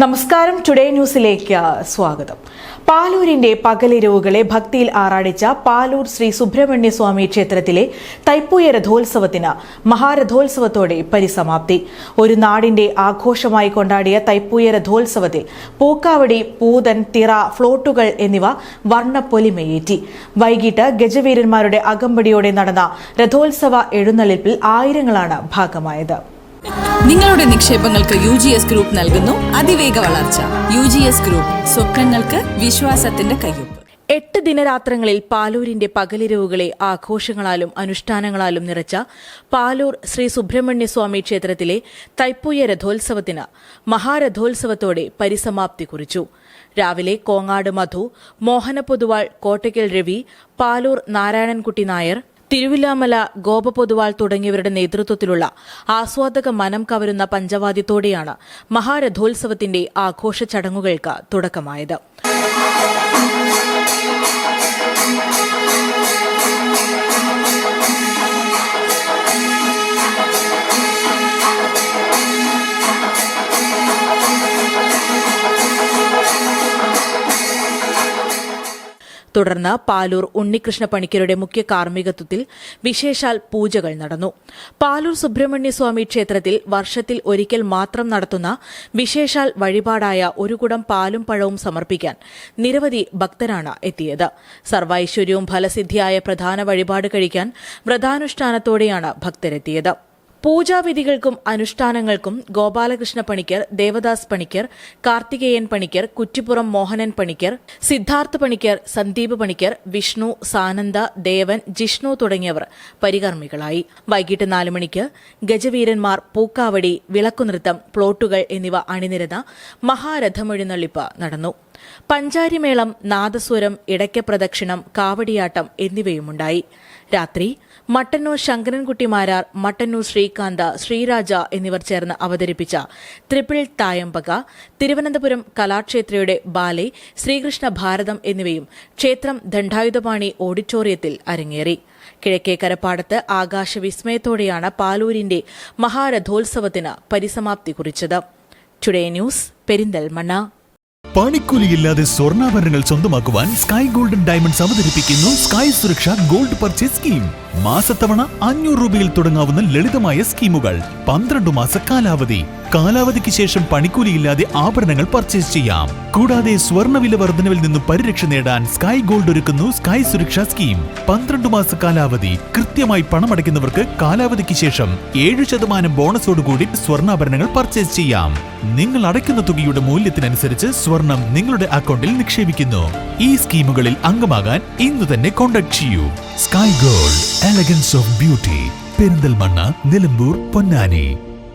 നമസ്കാരം. ടുഡേ ന്യൂസിലേക്ക് സ്വാഗതം. പാലൂരിന്റെ പകലിരവുകളെ ഭക്തിയിൽ ആറാടിച്ച പാലൂർ ശ്രീ സുബ്രഹ്മണ്യ സ്വാമി ക്ഷേത്രത്തിലെ തൈപ്പൂയ രഥോത്സവത്തിന് മഹാരഥോത്സവത്തോടെ പരിസമാപ്തി. ഒരു നാടിന്റെ ആഘോഷമായി കൊണ്ടാടിയ തൈപ്പൂയ രഥോത്സവത്തിൽ പൂക്കാവടി, പൂതൻ, തിറ, ഫ്ലോട്ടുകൾ എന്നിവ വർണ്ണപ്പൊലിമയേറ്റി. വൈകിട്ട് ഗജവീരന്മാരുടെ അകമ്പടിയോടെ നടന്ന രഥോത്സവ എഴുന്നള്ളിപ്പിൽ ആയിരങ്ങളാണ് ഭാഗമായത്. നിങ്ങളുടെ നിക്ഷേപങ്ങൾക്ക് UGS ഗ്രൂപ്പ് നൽകുന്നു അതിവേഗ വളർച്ച. UGS ഗ്രൂപ്പ്, സ്വപ്നങ്ങൾക്ക് വിശ്വാസത്തിന്റെ കയ്യൊപ്പ്. 8 ദിനരാത്രങ്ങളിൽ പാലൂരിന്റെ പകലിരവുകളെ ആഘോഷങ്ങളാലും അനുഷ്ഠാനങ്ങളാലും നിറച്ച പാലൂർ ശ്രീ സുബ്രഹ്മണ്യ സ്വാമി ക്ഷേത്രത്തിലെ തൈപ്പൂയ രഥോത്സവത്തിന് മഹാരഥോത്സവത്തോടെ പരിസമാപ്തി കുറിച്ചു. രാവിലെ കോങ്ങാട് മധു, മോഹനപൊതുവാൾ, കോട്ടയ്ക്കൽ രവി, പാലൂർ നാരായണൻകുട്ടി നായർ, തിരുവില്ലാമല ഗോപപൊതുവാൾ തുടങ്ങിയവരുടെ നേതൃത്വത്തിലുള്ള ആസ്വാദക മനം കവരുന്ന പഞ്ചവാദ്യത്തോടെയാണ് മഹാരഥോത്സവത്തിന്റെ ആഘോഷ ചടങ്ങുകൾക്ക് തുടക്കമായത്. തുടർന്ന് പാലൂർ ഉണ്ണികൃഷ്ണ പണിക്കരുടെ മുഖ്യ കാർമ്മികത്വത്തിൽ വിശേഷാൽ പൂജകൾ നടന്നു. പാലൂർ സുബ്രഹ്മണ്യസ്വാമി ക്ഷേത്രത്തിൽ വർഷത്തിൽ ഒരിക്കൽ മാത്രം നടത്തുന്ന വിശേഷാൽ വഴിപാടായ ഒരു കുടം പാലും പഴവും സമർപ്പിക്കാൻ നിരവധി ഭക്തരാണ് എത്തിയത്. സർവൈശ്വര്യവും ഫലസിദ്ധിയായ പ്രധാന വഴിപാട് കഴിക്കാൻ വ്രതാനുഷ്ഠാനത്തോടെയാണ് ഭക്തരെത്തിയത്. പൂജാവിധികൾക്കും അനുഷ്ഠാനങ്ങൾക്കും ഗോപാലകൃഷ്ണ പണിക്കർ, ദേവദാസ് പണിക്കർ, കാർത്തികേയൻ പണിക്കർ, കുറ്റിപ്പുറം മോഹനൻ പണിക്കർ, സിദ്ധാർത്ഥ പണിക്കർ, സന്ദീപ് പണിക്കർ, വിഷ്ണു, സാനന്ദ, ദേവൻ, ജിഷ്ണു തുടങ്ങിയവർ പരികർമ്മികളായി. വൈകിട്ട് 4 മണിക്ക് ഗജവീരന്മാർ, പൂക്കാവടി, വിളക്കുനൃത്തം, പ്ലോട്ടുകൾ എന്നിവ അണിനിരന്ന മഹാരഥമെഴുന്നള്ളിപ്പ് നടന്നു. പഞ്ചാരിമേളം, നാദസ്വരം, ഇടയ്ക്കപ്രദക്ഷിണം, കാവടിയാട്ടം എന്നിവയുമുണ്ടായി. രാത്രി മട്ടന്നൂർ ശങ്കരൻകുട്ടി മാരാർ, മട്ടന്നൂർ ശ്രീകാന്ത, ശ്രീരാജ എന്നിവർ ചേർന്ന് അവതരിപ്പിച്ച ത്രിപിൾ തായമ്പക, തിരുവനന്തപുരം കലാക്ഷേത്രയുടെ ബാലെ, ശ്രീകൃഷ്ണ ഭാരതം എന്നിവയും ക്ഷേത്രം ദണ്ഡായുധപാണി ഓഡിറ്റോറിയത്തിൽ അരങ്ങേറി. കിഴക്കേ കരപ്പാടത്ത് ആകാശവിസ്മയത്തോടെയാണ് പാലൂരിന്റെ മഹാരഥോത്സവത്തിന് പരിസമാപ്തി കുറിച്ചത്. Today news, Perinthalmanna. പണിക്കൂലിയില്ലാതെ സ്വർണ്ണാഭരണങ്ങൾ സ്വന്തമാക്കുവാൻ സ്കൈ ഗോൾഡൻ ഡയമണ്ട്സ് അവതരിപ്പിക്കുന്നു സ്കൈ സുരക്ഷ ഗോൾഡ് പർച്ചേസ് സ്കീം. മാസത്തവണ 500 രൂപയിൽ തുടങ്ങാവുന്ന ലളിതമായ സ്കീമുകൾ. 12 മാസ കാലാവധി. കാലാവധിക്ക് ശേഷം പണിക്കൂലിയില്ലാതെ ആഭരണങ്ങൾ പർച്ചേസ് ചെയ്യാം. കൂടാതെ സ്വർണ്ണവില വർധനവിൽ നിന്നും പരിരക്ഷ നേടാൻ സ്കൈ ഗോൾഡ് ഒരുക്കുന്നു സ്കൈ സുരക്ഷാ സ്കീം. 12 മാസ കാലാവധി. കൃത്യമായി പണമടയ്ക്കുന്നവർക്ക് കാലാവധിക്ക് ശേഷം 7% ബോണസോടുകൂടി സ്വർണ്ണാഭരണങ്ങൾ പർച്ചേസ് ചെയ്യാം. നിങ്ങൾ അടയ്ക്കുന്ന തുകയുടെ മൂല്യത്തിനനുസരിച്ച് സ്വർണം നിങ്ങളുടെ അക്കൗണ്ടിൽ നിക്ഷേപിക്കുന്നു. ഈ സ്കീമുകളിൽ അംഗമാകാൻ ഇന്ന് തന്നെ കോൺടാക്ട് ചെയ്യൂ. Sky gold, elegance of beauty, Perinthalmanna, Nilambur, Ponnani.